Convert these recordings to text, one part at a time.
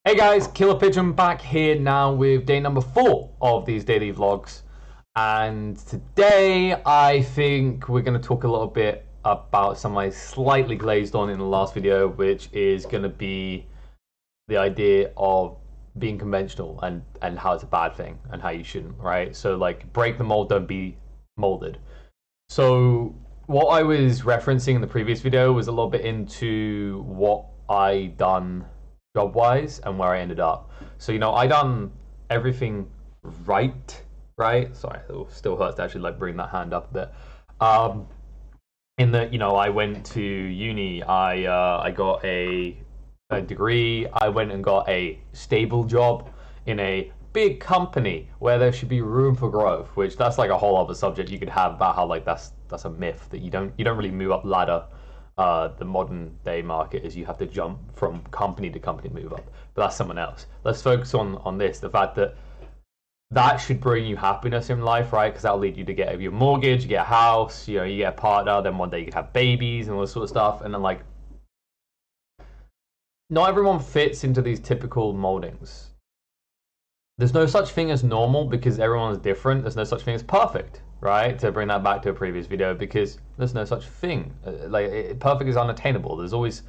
Hey guys, KillerPigeon back here now with day number 4 of these daily vlogs. And today I think we're going to talk a little bit about something I slightly glazed on in the last video, which is going to be the idea of being conventional and how it's a bad thing and how you shouldn't, right? So like break the mold, don't be molded. So what I was referencing in the previous video was a little bit into what I done job wise and where I ended up. So I done everything right. Sorry, it still hurts to actually like bring that hand up a bit. In that I went to uni. I got a degree. I went and got a stable job in a big company where there should be room for growth. Which that's like a whole other subject you could have about how like that's a myth that you don't really move up ladder. The modern day market is you have to jump from company to company, move up, but that's someone else. Let's focus on this, the fact that should bring you happiness in life, right? Because that'll lead you to get your mortgage, you get a house, you get a partner, then one day you can have babies and all this sort of stuff. And then like not everyone fits into these typical moldings. There's no such thing as normal because everyone's different. There's no such thing as perfect, right? To bring that back to a previous video, because there's no such thing. Perfect is unattainable. It's always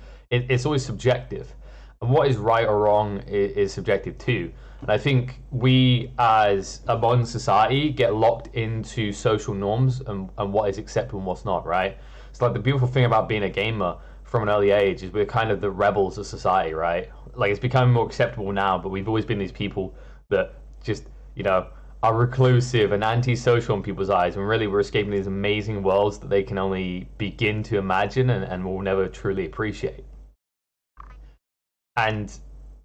subjective, and what is right or wrong is subjective too. And I think we, as a modern society, get locked into social norms and what is acceptable and what's not, right? It's like the beautiful thing about being a gamer from an early age is we're kind of the rebels of society, right? Like it's becoming more acceptable now, but we've always been these people that just are reclusive and antisocial in people's eyes, and really we're escaping these amazing worlds that they can only begin to imagine and will never truly appreciate. And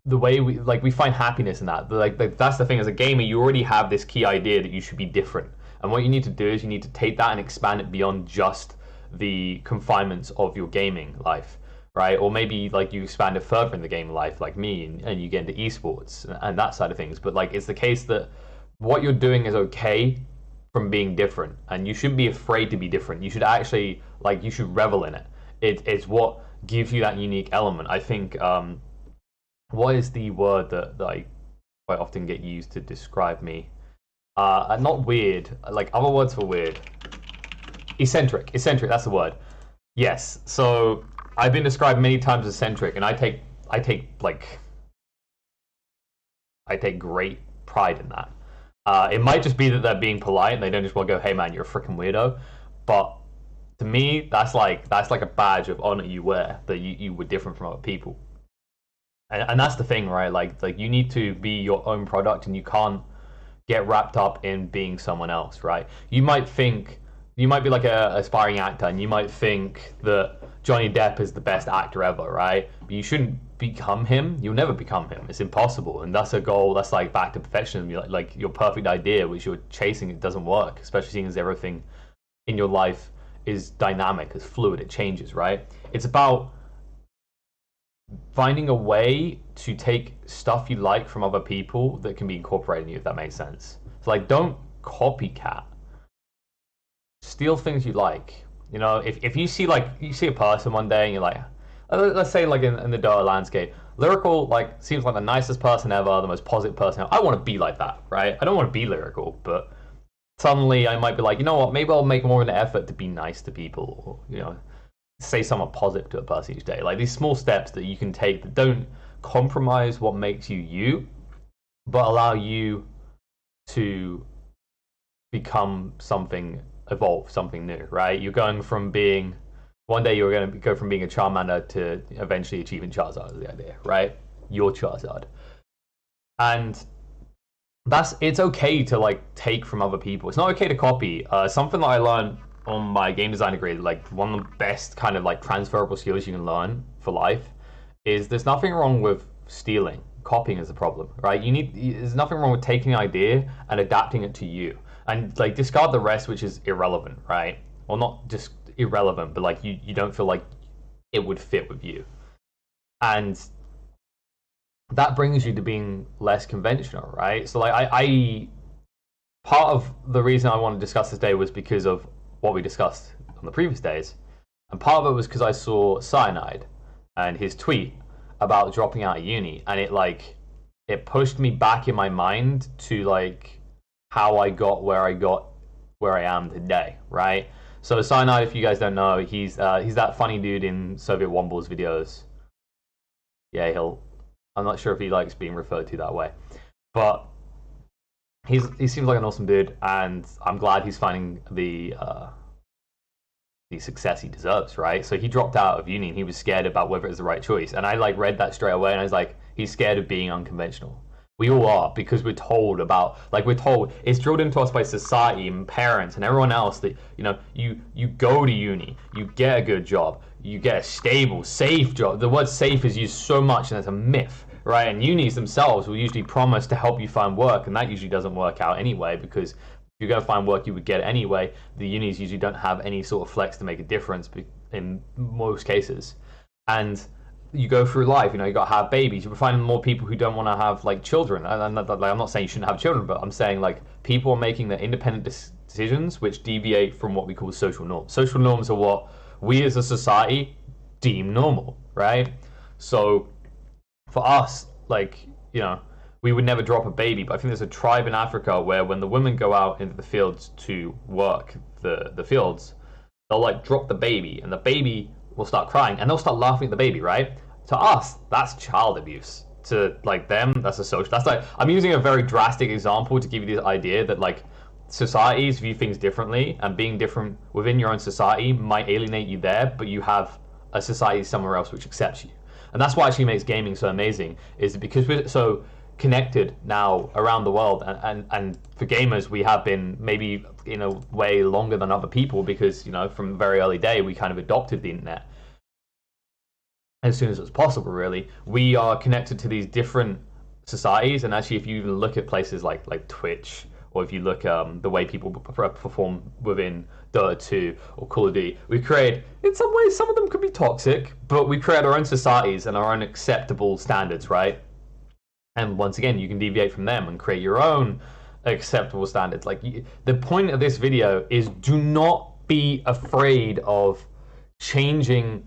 the way we find happiness in that, that's the thing. As a gamer, you already have this key idea that you should be different, and what you need to do is you need to take that and expand it beyond just the confinements of your gaming life, right? Or maybe like you expand it further in the game life, like me, and you get into esports and that side of things. But like it's the case that what you're doing is okay from being different, and you shouldn't be afraid to be different. You should actually you should revel in it. It's what gives you that unique element. I think what is the word that I quite often get used to describe me? Not weird, like other words for weird. Eccentric. That's the word. Yes. So I've been described many times as eccentric, and I take great pride in that. It might just be that they're being polite and they don't just want to go, "Hey man, you're a freaking weirdo," but to me, that's like a badge of honor you wear, that you were different from other people. And that's the thing, right? Like you need to be your own product, and you can't get wrapped up in being someone else, right? You might be like a aspiring actor, and you might think that Johnny Depp is the best actor ever, right? But you shouldn't become him. You'll never become him. It's impossible, and that's a goal. That's like back to perfectionism. Like your perfect idea, which you're chasing, it doesn't work. Especially seeing as everything in your life is dynamic, it's fluid, it changes, right? It's about finding a way to take stuff you like from other people that can be incorporated in you, if that makes sense. So like, don't copycat. Steal things you like. If you see a person one day and you're like, let's say like in the Dota landscape, Lyrical seems like the nicest person ever, the most positive person ever. I want to be like that, right? I don't want to be Lyrical, but suddenly I might be like, you know what? Maybe I'll make more of an effort to be nice to people, or say something positive to a person each day. Like these small steps that you can take that don't compromise what makes you you, but allow you to become something, evolve something new, right? You're going from being, one day you're going to go from being a Charmander to eventually achieving Charizard, is the idea, right? Your Charizard. And it's okay to take from other people. It's not okay to copy. Something that I learned on my game design degree, like one of the best kind of transferable skills you can learn for life, is there's nothing wrong with stealing. Copying is the problem, right? There's nothing wrong with taking an idea and adapting it to you, and discard the rest, which is irrelevant, right? Well, not just irrelevant, but you don't feel like it would fit with you, and that brings you to being less conventional, right? So I part of the reason I want to discuss this day was because of what we discussed on the previous days, and part of it was because I saw Cyanide and his tweet about dropping out of uni, and it it pushed me back in my mind to like how I got where I am today, right? So Cyanide, if you guys don't know, he's that funny dude in Soviet Wombles videos. Yeah, I'm not sure if he likes being referred to that way, but he seems like an awesome dude, and I'm glad he's finding the success he deserves, right? So he dropped out of uni and he was scared about whether it was the right choice. And I like read that straight away and I was like, he's scared of being unconventional. We all are, because we're told it's drilled into us by society and parents and everyone else that, you go to uni, you get a good job, you get a stable, safe job. The word safe is used so much and that's a myth, right? And unis themselves will usually promise to help you find work, and that usually doesn't work out anyway, because if you're going to find work, you would get it anyway. The unis usually don't have any sort of flex to make a difference in most cases. And you go through life, you got to have babies. You're finding more people who don't want to have like children. I'm not saying you shouldn't have children, but I'm saying like people are making their independent decisions which deviate from what we call social norms. Social norms are what we as a society deem normal, right? So for us, we would never drop a baby, but I think there's a tribe in Africa where when the women go out into the fields to work the fields, they'll like drop the baby and the baby will start crying and they'll start laughing at the baby, right? To us, that's child abuse. To like them, that's I'm using a very drastic example to give you the idea that like societies view things differently, and being different within your own society might alienate you there, but you have a society somewhere else which accepts you. And that's what actually makes gaming so amazing, is because we're so connected now around the world, and for gamers we have been maybe in a way longer than other people, because from a very early day we kind of adopted the internet as soon as it was possible. Really, we are connected to these different societies, and actually if you even look at places like Twitch, or if you look the way people perform within Dota 2 or Call of Duty, we create, in some ways some of them could be toxic, but we create our own societies and our own acceptable standards, right? And once again, you can deviate from them and create your own acceptable standards. Like, the point of this video is, do not be afraid of changing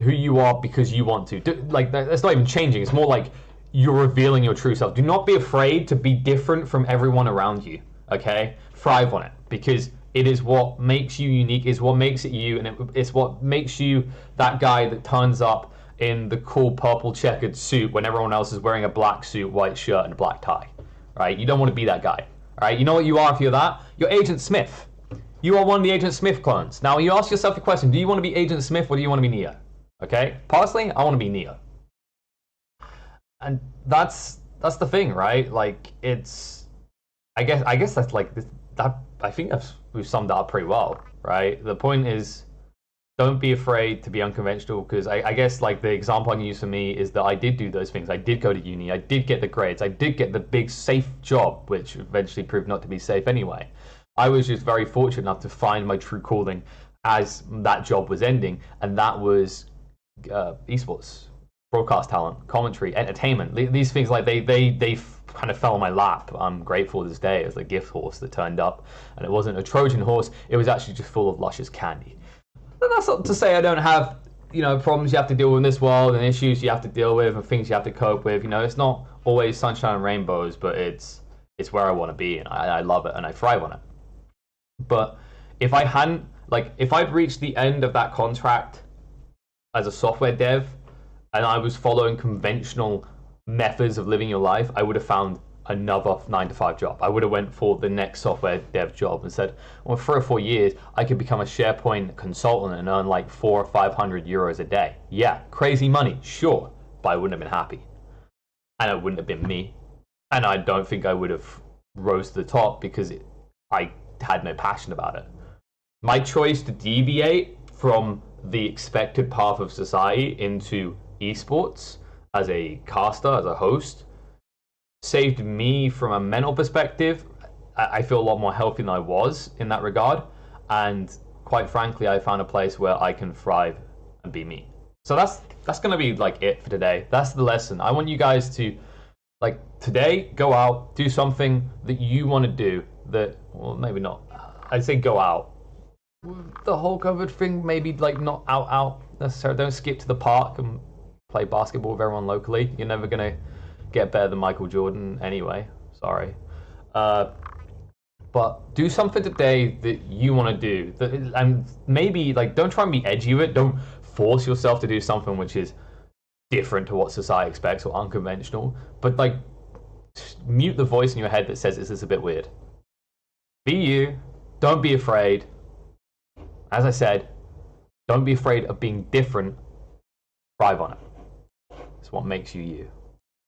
who you are because you want to. That's not even changing. It's more like you're revealing your true self. Do not be afraid to be different from everyone around you, okay? Thrive on it, because it is what makes you unique, is what makes it you, and it's what makes you that guy that turns up in the cool purple checkered suit when everyone else is wearing a black suit, white shirt, and a black tie, right? You don't want to be that guy, all right? You know what you are if you're that? You're Agent Smith. You are one of the Agent Smith clones. Now, you ask yourself the question, do you want to be Agent Smith or do you want to be Neo? Okay? Personally, I want to be Neo. And that's the thing, right? Like, it's... I guess that's like... I think we've summed that up pretty well, right? The point is, don't be afraid to be unconventional, because I guess like the example I can use for me is that I did do those things. I did go to uni, I did get the grades, I did get the big safe job, which eventually proved not to be safe anyway. I was just very fortunate enough to find my true calling as that job was ending, and that was esports, broadcast talent, commentary, entertainment. These things, like they kind of fell on my lap. I'm grateful to this day. It was a gift horse that turned up, and it wasn't a Trojan horse, it was actually just full of luscious candy. And that's not to say I don't have, problems you have to deal with in this world, and issues you have to deal with, and things you have to cope with. It's not always sunshine and rainbows, but it's where I want to be, and I love it, and I thrive on it. But if I'd reached the end of that contract as a software dev, and I was following conventional methods of living your life, I would have found another 9-to-5 job. I would have went for the next software dev job and said, well, 3 or 4 years, I could become a SharePoint consultant and earn like 400 or 500 euros a day. Yeah, crazy money, sure, but I wouldn't have been happy. And it wouldn't have been me. And I don't think I would have rose to the top, because I had no passion about it. My choice to deviate from the expected path of society into esports as a caster, as a host, saved me from a mental perspective. I feel a lot more healthy than I was in that regard, and quite frankly, I found a place where I can thrive and be me. So that's gonna be like it for today. That's the lesson. I want you guys to, like, today, go out, do something that you want to do. That, well, maybe not. I'd say go out. The whole COVID thing, maybe like not out necessarily. Don't skip to the park and play basketball with everyone locally. You're never gonna get better than Michael Jordan anyway. Sorry. But do something today that you want to do. And maybe, like, don't try and be edgy with it. Don't force yourself to do something which is different to what society expects or unconventional. But, like, mute the voice in your head that says, is this a bit weird? Be you. Don't be afraid. As I said, don't be afraid of being different. Thrive on it. It's what makes you you.